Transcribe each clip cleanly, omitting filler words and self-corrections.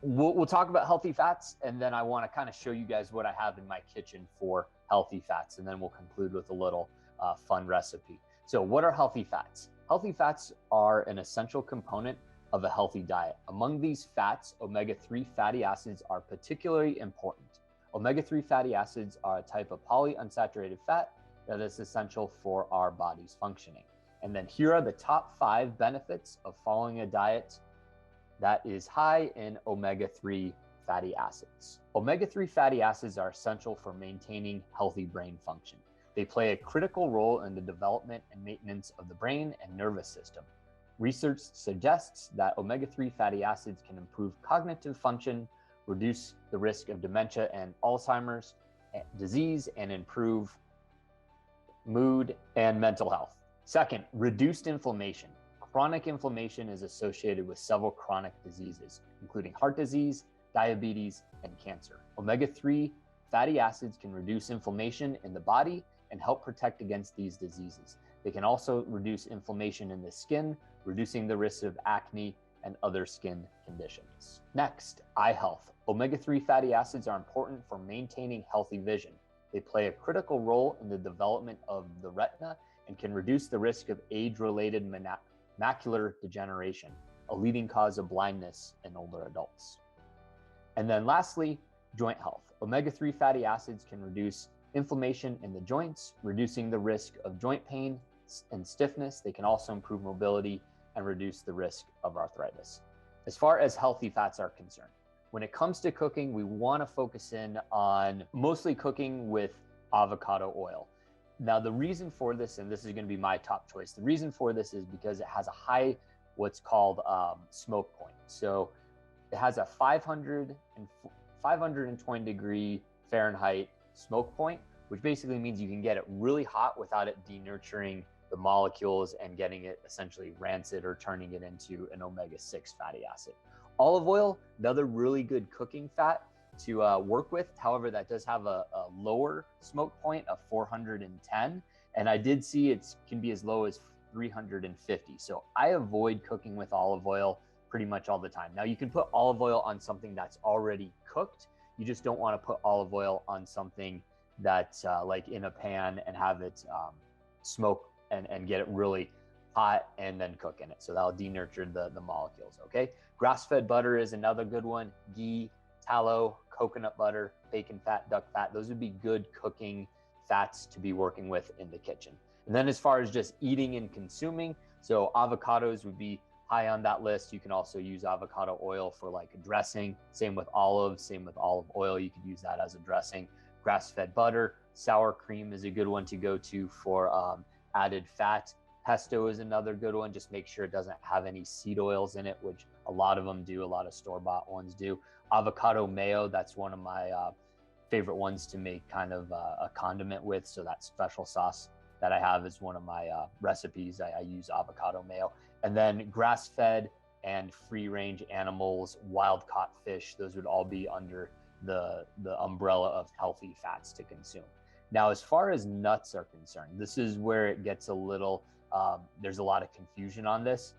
we'll talk about healthy fats, and then I want to kind of show you guys what I have in my kitchen for healthy fats, and then we'll conclude with a little fun recipe. So what are healthy fats? Healthy fats are an essential component of a healthy diet. Among these fats, omega-3 fatty acids are particularly important. Omega-3 fatty acids are a type of polyunsaturated fat that is essential for our body's functioning. And then here are the top 5 benefits of following a diet that is high in omega-3 fatty acids. Omega-3 fatty acids are essential for maintaining healthy brain function. They play a critical role in the development and maintenance of the brain and nervous system. Research suggests that omega-3 fatty acids can improve cognitive function, reduce the risk of dementia and Alzheimer's disease, and improve mood and mental health. Second, reduced inflammation. Chronic inflammation is associated with several chronic diseases, including heart disease, diabetes, and cancer. Omega-3 fatty acids can reduce inflammation in the body and help protect against these diseases. They can also reduce inflammation in the skin, reducing the risk of acne and other skin conditions. Next, eye health. Omega-3 fatty acids are important for maintaining healthy vision. They play a critical role in the development of the retina and can reduce the risk of age-related macular degeneration, a leading cause of blindness in older adults. And then lastly, joint health. Omega-3 fatty acids can reduce inflammation in the joints, reducing the risk of joint pain and stiffness. They can also improve mobility and reduce the risk of arthritis. As far as healthy fats are concerned, when it comes to cooking, we want to focus in on mostly cooking with avocado oil. Now, the reason for this, and this is going to be my top choice, the reason for this is because it has a high, what's called smoke point. So it has a 520 degree Fahrenheit smoke point, which basically means you can get it really hot without it denaturing the molecules and getting it essentially rancid or turning it into an omega-6 fatty acid. Olive oil, another really good cooking fat to work with. However, that does have a lower smoke point of 410. And I did see it can be as low as 350. So I avoid cooking with olive oil pretty much all the time. Now you can put olive oil on something that's already cooked. You just don't want to put olive oil on something that's like in a pan and have it smoke and get it really hot and then cook in it. So that'll denature the molecules, okay? Grass-fed butter is another good one. Ghee, tallow, coconut butter, bacon fat, duck fat. Those would be good cooking fats to be working with in the kitchen. And then as far as just eating and consuming, so avocados would be high on that list. You can also use avocado oil for like a dressing. Same with olives, same with olive oil. You could use that as a dressing. Grass-fed butter, sour cream is a good one to go to for added fat. Pesto is another good one. Just make sure it doesn't have any seed oils in it, which a lot of them do. A lot of store-bought ones do. Avocado mayo, that's one of my favorite ones to make kind of a condiment with. So that special sauce that I have is one of my recipes. I use avocado mayo. And then grass-fed and free-range animals, wild-caught fish, those would all be under the umbrella of healthy fats to consume. Now, as far as nuts are concerned, this is where it gets a little, there's a lot of confusion on this.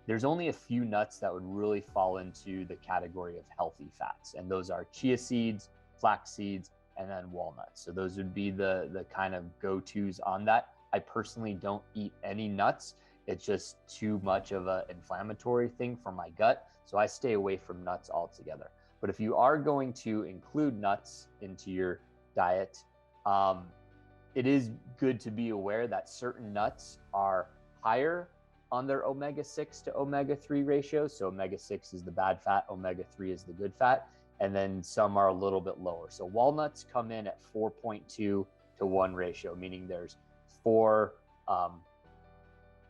There's only a few nuts that would really fall into the category of healthy fats, and those are chia seeds, flax seeds, and then walnuts. So those would be the kind of go-tos on that. I personally don't eat any nuts. It's just too much of an inflammatory thing for my gut, so I stay away from nuts altogether. But if you are going to include nuts into your diet, it is good to be aware that certain nuts are higher on their omega-6 to omega-3 ratio. So omega-6 is the bad fat, omega-3 is the good fat, and then some are a little bit lower. So walnuts come in at 4.2 to 1 ratio, meaning there's 4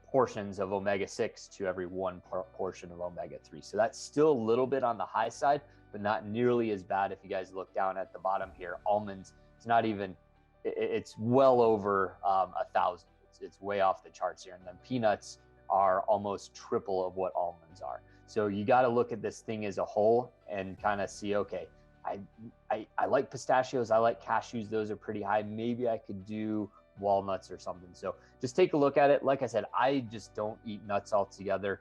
portions of omega-6 to every 1 portion of omega-3. So that's still a little bit on the high side, but not nearly as bad. If you guys look down at the bottom here, almonds, it's not even, it's well over 1,000. It's way off the charts here. And then peanuts are almost triple of what almonds are. So you got to look at this thing as a whole and kind of see, okay, I like pistachios, I like cashews, those are pretty high. Maybe I could do walnuts or something. So just take a look at it. Like I said, I just don't eat nuts altogether.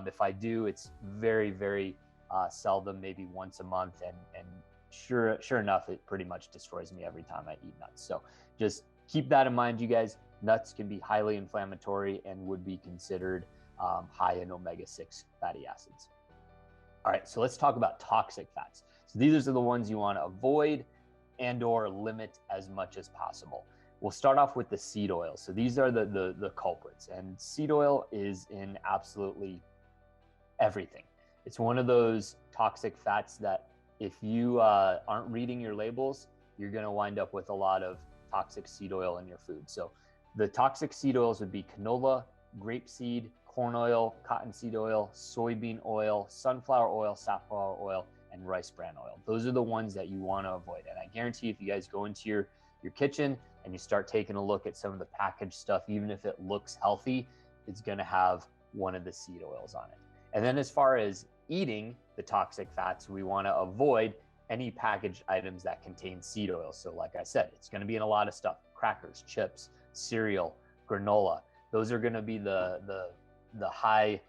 If I do, it's very, very sell them maybe once a month, and sure enough, it pretty much destroys me every time I eat nuts. So just keep that in mind, you guys. Nuts can be highly inflammatory and would be considered high in omega-6 fatty acids. All right, so let's talk about toxic fats. So these are the ones you want to avoid and or limit as much as possible. We'll start off with the seed oil. So these are the culprits, and seed oil is in absolutely everything. It's one of those toxic fats that if you aren't reading your labels, you're going to wind up with a lot of toxic seed oil in your food. So the toxic seed oils would be canola, grapeseed, corn oil, cottonseed oil, soybean oil, sunflower oil, safflower oil, and rice bran oil. Those are the ones that you want to avoid. And I guarantee if you guys go into your kitchen and you start taking a look at some of the packaged stuff, even if it looks healthy, it's going to have one of the seed oils on it. And then as far as eating the toxic fats, we want to avoid any packaged items that contain seed oil. So like I said, it's going to be in a lot of stuff: crackers, chips, cereal, granola. Those are going to be the high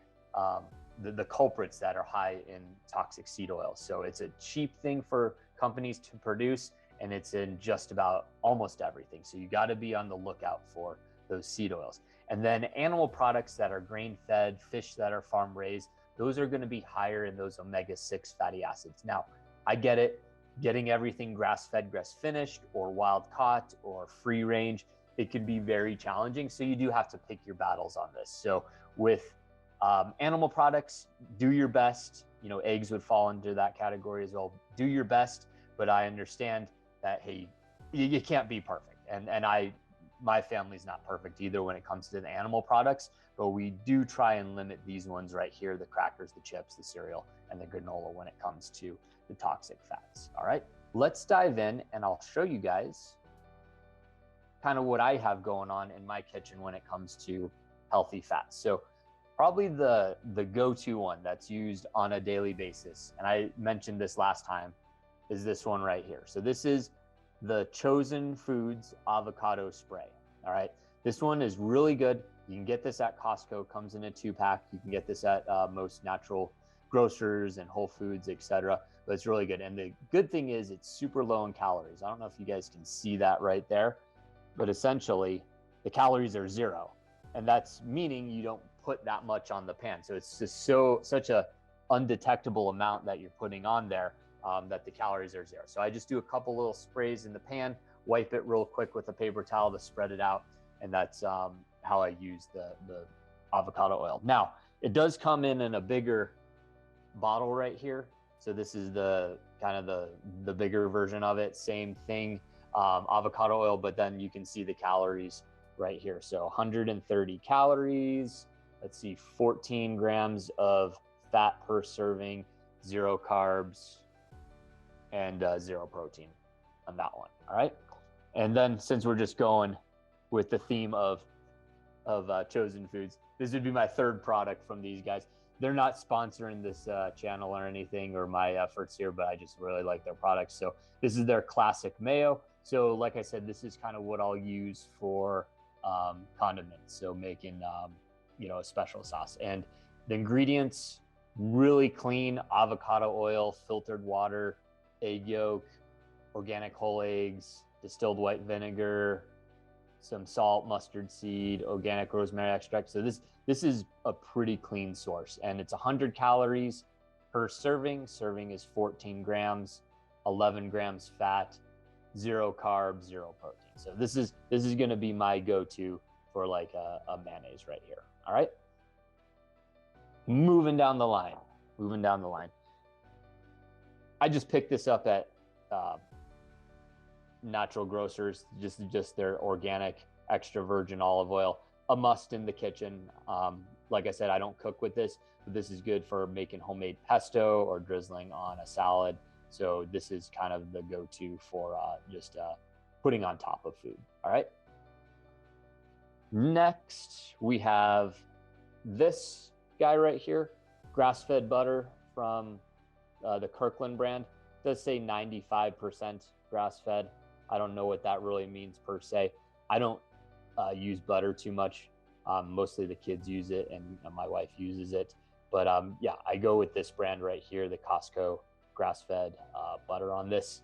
the culprits that are high in toxic seed oil. So it's a cheap thing for companies to produce, and it's in just about almost everything. So you got to be on the lookout for those seed oils. And then animal products that are grain-fed, fish that are farm-raised, those are going to be higher in those omega-6 fatty acids. Now, I get it. Getting everything grass-fed, grass-finished, or wild-caught, or free-range, it can be very challenging. So you do have to pick your battles on this. So with animal products, do your best. You know, eggs would fall into that category as well. Do your best, but I understand that, hey, you can't be perfect. And my family's not perfect either when it comes to the animal products, but we do try and limit these ones right here: the crackers, the chips, the cereal, and the granola when it comes to the toxic fats. All right, let's dive in and I'll show you guys kind of what I have going on in my kitchen when it comes to healthy fats. So probably the go-to one that's used on a daily basis, and I mentioned this last time, is this one right here. So this is the Chosen Foods avocado spray. All right, this one is really good. You can get this at Costco, comes in a 2-pack. You can get this at most natural grocers and Whole Foods, etc. But it's really good. And the good thing is it's super low in calories. I don't know if you guys can see that right there, but essentially the calories are 0. And that's meaning you don't put that much on the pan. So it's just such a undetectable amount that you're putting on there that the calories are 0. So I just do a couple little sprays in the pan, wipe it real quick with a paper towel to spread it out. And that's how I use the avocado oil. Now, it does come in a bigger bottle right here. So this is the kind of the bigger version of it. Same thing, avocado oil, but then you can see the calories right here. So 130 calories. Let's see, 14 grams of fat per serving, 0 carbs, and 0 protein on that one. All right. And then since we're just going with the theme of Chosen Foods, this would be my third product from these guys. They're not sponsoring this channel or anything or my efforts here, but I just really like their products. So this is their classic mayo. So like I said, this is kind of what I'll use for condiments. So making, a special sauce. And the ingredients, really clean: avocado oil, filtered water, egg yolk, organic whole eggs, distilled white vinegar, some salt, mustard seed, organic rosemary extract. So this is a pretty clean source, and it's 100 calories per serving. Serving is 14 grams, 11 grams fat, 0 carbs, 0 protein. So this is going to be my go-to for like a mayonnaise right here. All right. Moving down the line. I just picked this up at natural grocers, just their organic extra virgin olive oil, a must in the kitchen. Like I said, I don't cook with this, but this is good for making homemade pesto or drizzling on a salad. So this is kind of the go-to for just putting on top of food. All right. Next, we have this guy right here, grass-fed butter from the Kirkland brand. It does say 95% grass-fed. I don't know what that really means per se. I don't use butter too much. Mostly the kids use it, and my wife uses it. But yeah, I go with this brand right here, the Costco grass-fed butter on this.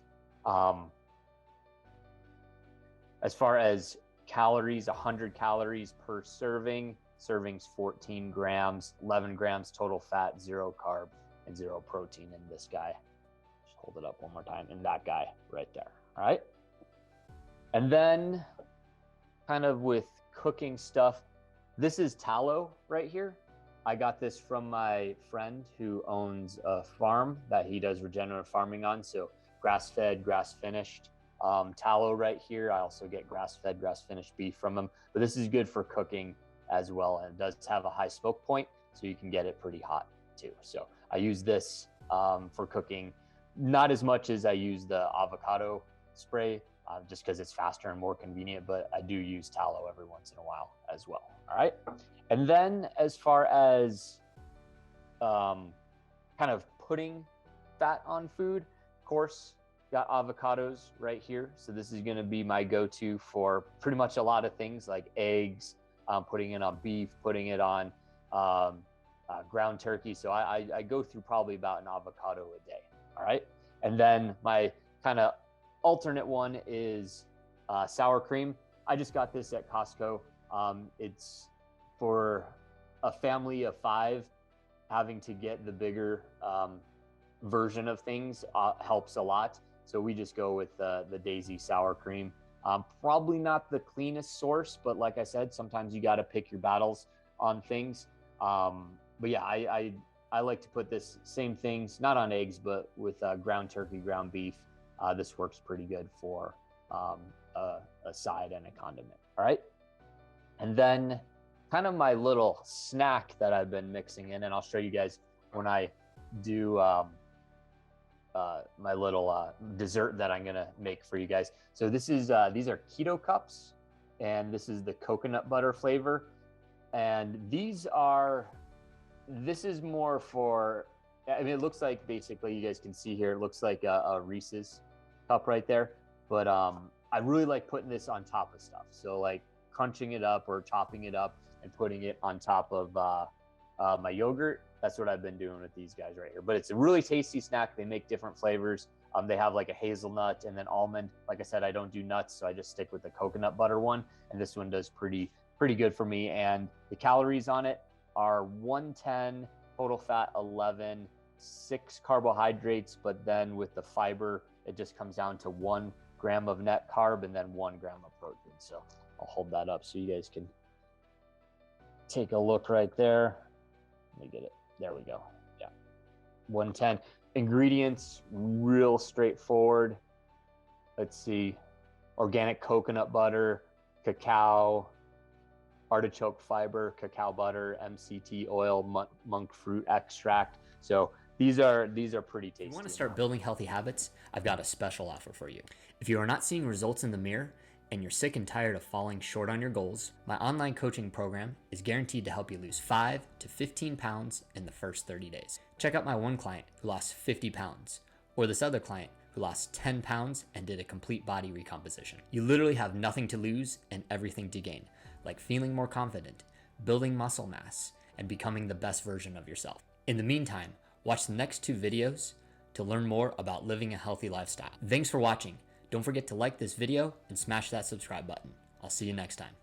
As far as calories, 100 calories per serving. Servings 14 grams, 11 grams total fat, 0 carb, and 0 protein in this guy. Just hold it up one more time. And that guy right there. All right. And then kind of with cooking stuff, this is tallow right here. I got this from my friend who owns a farm that he does regenerative farming on. So grass-fed, grass-finished tallow right here. I also get grass-fed, grass-finished beef from him. But this is good for cooking as well, and it does have a high smoke point, so you can get it pretty hot too. So I use this for cooking, not as much as I use the avocado spray, just because it's faster and more convenient, but I do use tallow every once in a while as well. All right. And then as far as kind of putting fat on food, of course, got avocados right here. So this is going to be my go-to for pretty much a lot of things like eggs, putting it on beef, putting it on ground turkey. So I go through probably about an avocado a day. All right. And then my kind of alternate one is sour cream. I just got this at Costco. It's for a family of 5. Having to get the bigger version of things helps a lot. So we just go with the Daisy sour cream. Probably not the cleanest source, but like I said, sometimes you got to pick your battles on things. But yeah, I like to put this same things, not on eggs, but with ground turkey, ground beef. This works pretty good for a side and a condiment. All right. And then kind of my little snack that I've been mixing in, and I'll show you guys when I do my little dessert that I'm gonna make for you guys. So this is these are keto cups, and this is the coconut butter flavor. And this is more for, I mean, it looks like, basically, you guys can see here, it looks like a Reese's cup right there. But I really like putting this on top of stuff. So like crunching it up or chopping it up and putting it on top of my yogurt. That's what I've been doing with these guys right here. But it's a really tasty snack. They make different flavors. They have like a hazelnut and then almond. Like I said, I don't do nuts, so I just stick with the coconut butter one. And this one does pretty good for me. And the calories on it are 110, total fat 11, 6 carbohydrates. But then with the fiber, it just comes down to 1 gram of net carb and then 1 gram of protein. So I'll hold that up so you guys can take a look right there. Let me get it. There we go. Yeah. 110. Ingredients, real straightforward. Let's see. Organic coconut butter, cacao, artichoke fiber, cacao butter, MCT oil, monk fruit extract. So these are pretty tasty. If you want to start building healthy habits, I've got a special offer for you. If you are not seeing results in the mirror and you're sick and tired of falling short on your goals, my online coaching program is guaranteed to help you lose 5 to 15 pounds in the first 30 days. Check out my one client who lost 50 pounds, or this other client who lost 10 pounds and did a complete body recomposition. You literally have nothing to lose and everything to gain, like feeling more confident, building muscle mass, and becoming the best version of yourself. In the meantime, watch the next 2 videos to learn more about living a healthy lifestyle. Thanks for watching. Don't forget to like this video and smash that subscribe button. I'll see you next time.